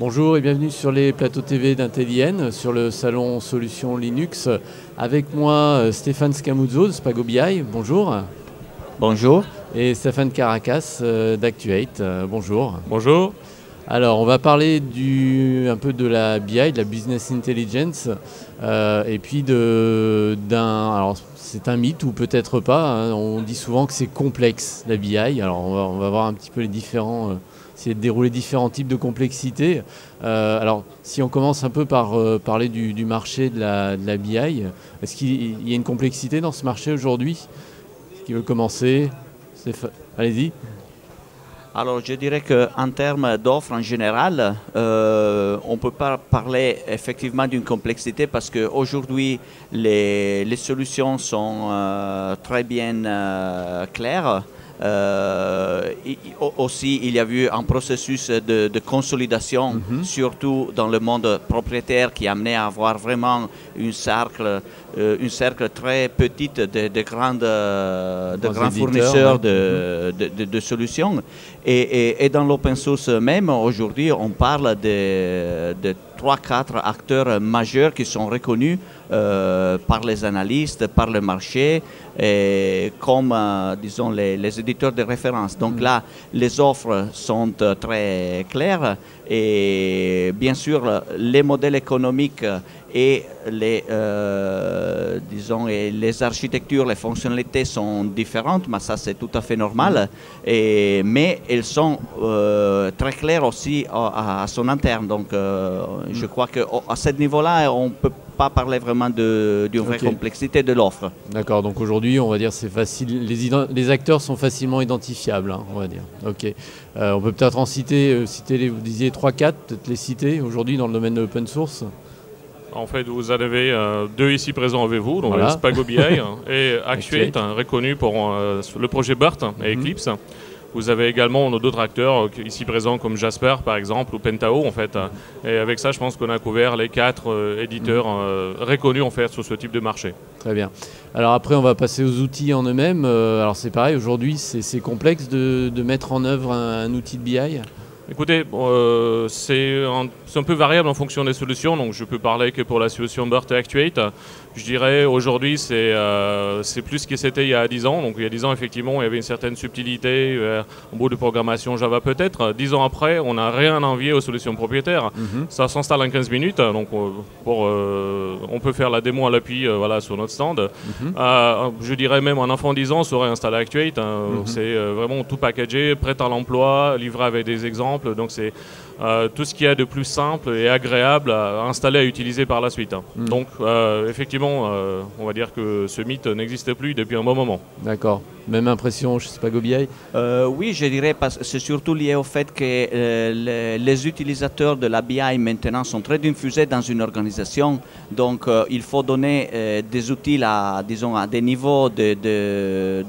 Bonjour et bienvenue sur les plateaux TV d'Intelli'N, sur le salon Solutions Linux. Avec moi Stéphane Scamuzzo de SpagoBI, bonjour. Bonjour. Et Stéphane Caracas d'Actuate, bonjour. Bonjour. Alors on va parler un peu de la BI, de la Business Intelligence, et puis alors c'est un mythe ou peut-être pas, hein, on dit souvent que c'est complexe la BI, alors on va voir un petit peu les différents... essayer de dérouler différents types de complexité. Alors, si on commence un peu par parler du marché de la BI, est-ce qu'il y a une complexité dans ce marché aujourd'hui? Qui veut commencer? Allez-y. Alors, je dirais qu'en termes d'offres en général, on ne peut pas parler effectivement d'une complexité parce qu'aujourd'hui, les solutions sont très bien claires. Aussi, il y a eu un processus de consolidation, surtout dans le monde propriétaire, qui amenait à avoir vraiment un cercle très petit de grands fournisseurs de solutions. Et dans l'open source même, aujourd'hui, on parle de 3-4 acteurs majeurs qui sont reconnus par les analystes, par le marché, comme, disons, les éditeurs de référence. Donc là, les offres sont très claires et bien sûr, les modèles économiques et les architectures, les fonctionnalités sont différentes, mais ça c'est tout à fait normal. Mais elles sont très claires aussi à son interne. Donc je crois qu'à ce niveau-là, on ne peut pas parler vraiment d'une vraie complexité de l'offre. D'accord, donc aujourd'hui, on va dire c'est facile, les acteurs sont facilement identifiables, hein, on va dire. Ok. On peut peut-être en citer vous disiez 3-4, peut-être les citer aujourd'hui dans le domaine de l'open source. En fait, vous en avez deux ici présents avec vous, donc voilà. SpagoBI et Actuate, reconnu pour le projet BERT et Eclipse. Vous avez également d'autres acteurs ici présents comme Jasper par exemple ou Pentao en fait. Et avec ça, je pense qu'on a couvert les 4 éditeurs reconnus en fait sur ce type de marché. Très bien. Alors après, on va passer aux outils en eux-mêmes. Alors c'est pareil, aujourd'hui, c'est complexe de mettre en œuvre un outil de BI. Écoutez, c'est un peu variable en fonction des solutions, donc je peux parler que pour la solution BERT et Actuate. Je dirais aujourd'hui c'est plus ce que c'était il y a 10 ans. Donc il y a 10 ans effectivement il y avait une certaine subtilité, en bout de programmation Java peut-être. 10 ans après on n'a rien à envier aux solutions propriétaires. Ça s'installe en 15 minutes, donc on peut faire la démo à l'appui voilà, sur notre stand. Je dirais même un enfant de 10 ans saurait installer Actuate. C'est vraiment tout packagé, prêt à l'emploi, livré avec des exemples. Donc c'est tout ce qu'il y a de plus simple et agréable à installer, à utiliser par la suite. Donc effectivement, on va dire que ce mythe n'existe plus depuis un bon moment. D'accord. Même impression chez SpagoBI? Oui, je dirais parce que c'est surtout lié au fait que les utilisateurs de la BI maintenant sont très diffusés dans une organisation. Donc il faut donner des outils disons, à des niveaux de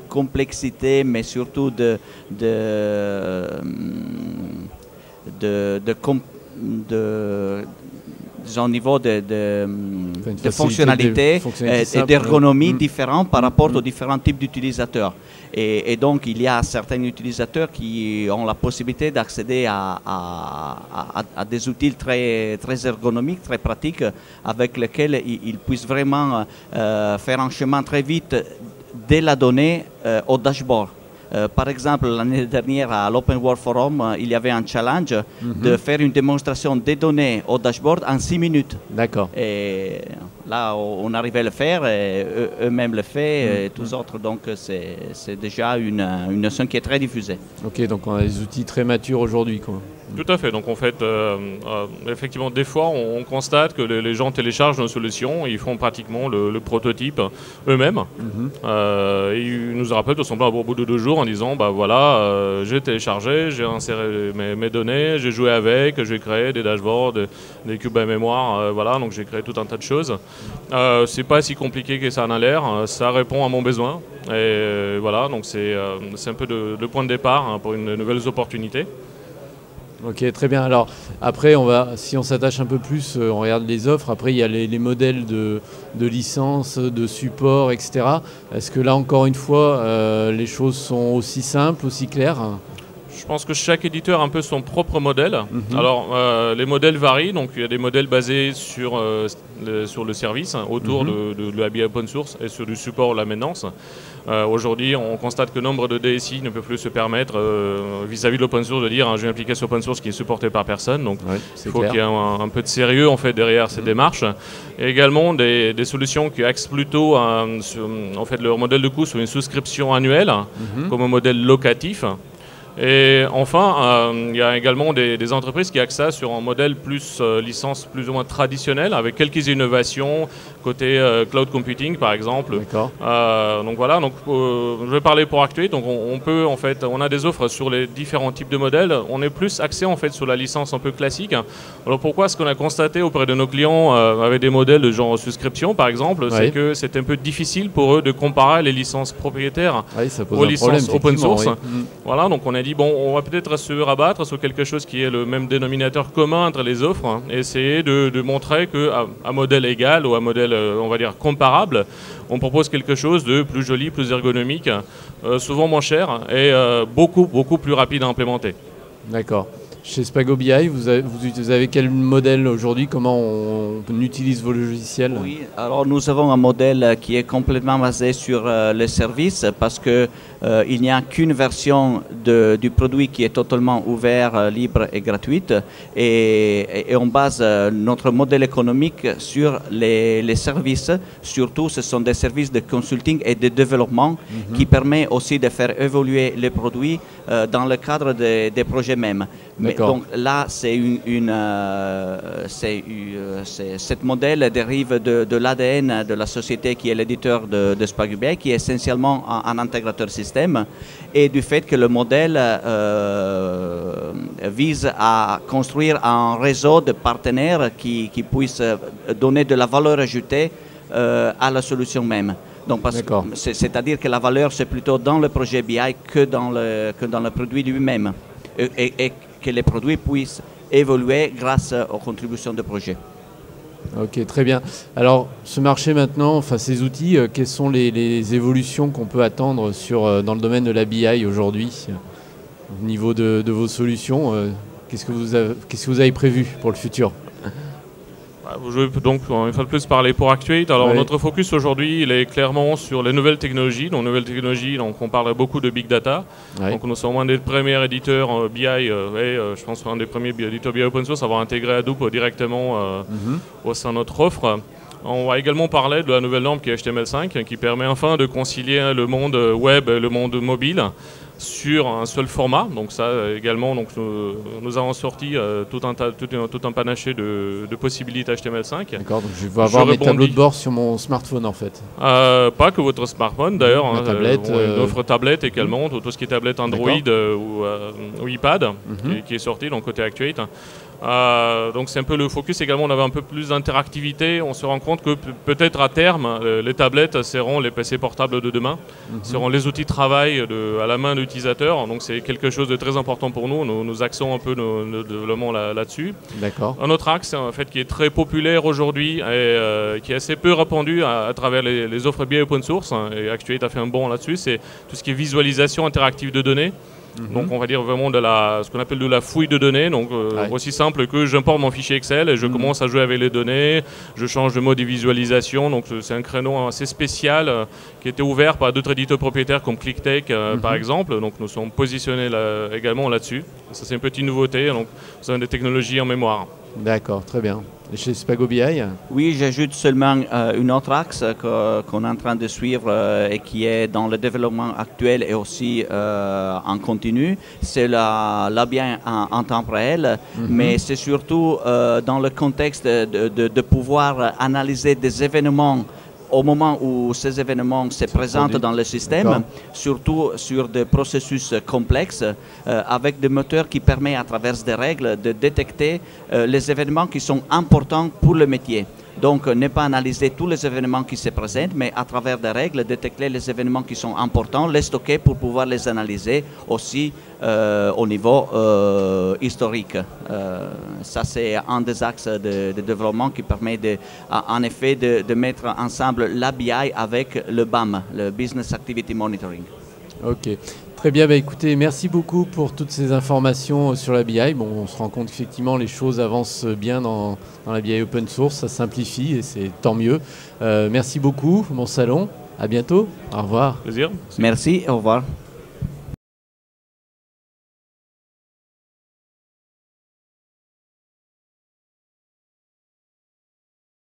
complexité, mais surtout disons, niveau de fonctionnalité et d'ergonomie différents par rapport aux différents types d'utilisateurs. Et donc, il y a certains utilisateurs qui ont la possibilité d'accéder à des outils très, très ergonomiques, très pratiques, avec lesquels ils puissent vraiment faire un chemin très vite de la donnée au dashboard. Par exemple, l'année dernière à l'Open World Forum, il y avait un challenge de faire une démonstration des données au dashboard en 6 minutes. D'accord. Et là, on arrivait à le faire, et eux-mêmes le font, et tous autres. Donc, c'est déjà une notion qui est très diffusée. Ok, donc on a des outils très matures aujourd'hui, quoi. Tout à fait. Donc en fait, effectivement, des fois, on constate que les gens téléchargent nos solutions, ils font pratiquement le prototype eux-mêmes. Et ils nous rappellent tout simplement au bout de 2 jours en disant, bah voilà, j'ai téléchargé, j'ai inséré mes données, j'ai joué avec, j'ai créé des dashboards, des cubes à mémoire, voilà, donc j'ai créé tout un tas de choses. C'est pas si compliqué que ça en a l'air, ça répond à mon besoin. Et voilà, donc c'est un peu le point de départ pour une nouvelle opportunité. Ok, très bien. Alors après, si on s'attache un peu plus, on regarde les offres. Après, il y a les modèles de licence, de support, etc. Est-ce que là, encore une fois, les choses sont aussi simples, aussi claires ? Je pense que chaque éditeur a un peu son propre modèle. Alors, les modèles varient. Donc, il y a des modèles basés sur le service, autour de la BI open source et sur du support ou la maintenance. Aujourd'hui, on constate que nombre de DSI ne peuvent plus se permettre, vis-à-vis de l'open source, de dire j'ai une application open source qui est supportée par personne. Donc, il faut qu'il y ait un peu de sérieux en fait, derrière ces démarches. Et également des solutions qui axent plutôt sur en fait, leur modèle de coût sur une souscription annuelle, comme un modèle locatif. Et enfin, il y a également des entreprises qui axent ça sur un modèle plus licence plus ou moins traditionnel, avec quelques innovations côté cloud computing par exemple. Donc voilà, donc, je vais parler pour Actuate. Donc on a des offres sur les différents types de modèles. On est plus axé en fait sur la licence un peu classique. Alors pourquoi? Ce qu'on a constaté auprès de nos clients avec des modèles de genre souscription par exemple, c'est que c'est un peu difficile pour eux de comparer les licences propriétaires aux licences open source. Voilà, donc on a dit bon, on va peut-être se rabattre sur quelque chose qui est le même dénominateur commun entre les offres, et essayer de montrer qu'à modèle égal ou à modèle on va dire comparable, on propose quelque chose de plus joli, plus ergonomique, souvent moins cher et beaucoup plus rapide à implémenter. D'accord. Chez Spago BI, vous avez quel modèle aujourd'hui? Comment on utilise vos logiciels? Oui, alors nous avons un modèle qui est complètement basé sur les services parce que il n'y a qu'une version du produit qui est totalement ouvert, libre et gratuite, et on base notre modèle économique sur les services. Surtout, ce sont des services de consulting et de développement qui permettent aussi de faire évoluer les produits dans le cadre des projets mêmes. Mais donc là, cette modèle dérive de l'ADN de la société qui est l'éditeur de Spago BI, qui est essentiellement un intégrateur système, et du fait que le modèle vise à construire un réseau de partenaires qui puissent donner de la valeur ajoutée à la solution même. Donc, c'est-à-dire que la valeur, c'est plutôt dans le projet BI que dans le produit lui-même, et que les produits puissent évoluer grâce aux contributions de projet. Ok, très bien. Alors, ce marché maintenant, enfin ces outils, quelles sont les évolutions qu'on peut attendre dans le domaine de la BI aujourd'hui, au niveau de vos solutions? Qu'est-ce que vous avez prévu pour le futur? Je vais donc une fois de plus parler pour Actuate. Alors notre focus aujourd'hui, il est clairement sur les nouvelles technologies. Donc on parle beaucoup de big data. Donc nous sommes un des premiers éditeurs BI et je pense un des premiers éditeurs BI open source à avoir intégré Hadoop directement au sein de notre offre. On va également parler de la nouvelle norme qui est HTML5, qui permet enfin de concilier le monde web et le monde mobile sur un seul format. Donc ça également, donc nous avons sorti tout un panaché de possibilités HTML5. D'accord, donc je vais avoir mes tableaux de bord sur mon smartphone en fait. Pas que votre smartphone d'ailleurs, tablette, on offre tablette également, tout ce qui est tablette Android ou iPad qui est sorti donc côté Actuate. Donc c'est un peu le focus également, on avait un peu plus d'interactivité, on se rend compte que peut-être à terme les tablettes seront les PC portables de demain, seront les outils de travail à la main de l'utilisateur, donc c'est quelque chose de très important pour nous, nous axons un peu nos développements là-dessus. D'accord. Un autre axe en fait, qui est très populaire aujourd'hui et qui est assez peu répandu à travers les offres BI open source, et Actuate a fait un bond là-dessus, c'est tout ce qui est visualisation interactive de données. Donc on va dire vraiment ce qu'on appelle de la fouille de données, donc aussi simple que j'importe mon fichier Excel et je commence à jouer avec les données, je change de mode de visualisation, donc c'est un créneau assez spécial qui était ouvert par d'autres éditeurs propriétaires comme ClickTech par exemple, donc nous sommes positionnés également là-dessus. Ça c'est une petite nouveauté, donc nous avons des technologies en mémoire. D'accord, très bien. Et chez Spago BI? Oui, j'ajoute seulement une autre axe qu'on est en train de suivre et qui est dans le développement actuel et aussi en continu. C'est la BI en temps réel, mais c'est surtout dans le contexte de pouvoir analyser des événements au moment où ces événements se présentent dans le système, surtout sur des processus complexes, avec des moteurs qui permettent à travers des règles de détecter les événements qui sont importants pour le métier. Donc, ne pas analyser tous les événements qui se présentent, mais à travers des règles, détecter les événements qui sont importants, les stocker pour pouvoir les analyser aussi au niveau historique. Ça, c'est un des axes de développement qui permet en effet de mettre ensemble la BI avec le BAM, le Business Activity Monitoring. Ok, Très bien, bah écoutez, merci beaucoup pour toutes ces informations sur la BI. Bon, on se rend compte qu'effectivement les choses avancent bien dans la BI open source, ça simplifie et c'est tant mieux. Merci beaucoup, mon salon. À bientôt. Au revoir. Plaisir. Merci, au revoir.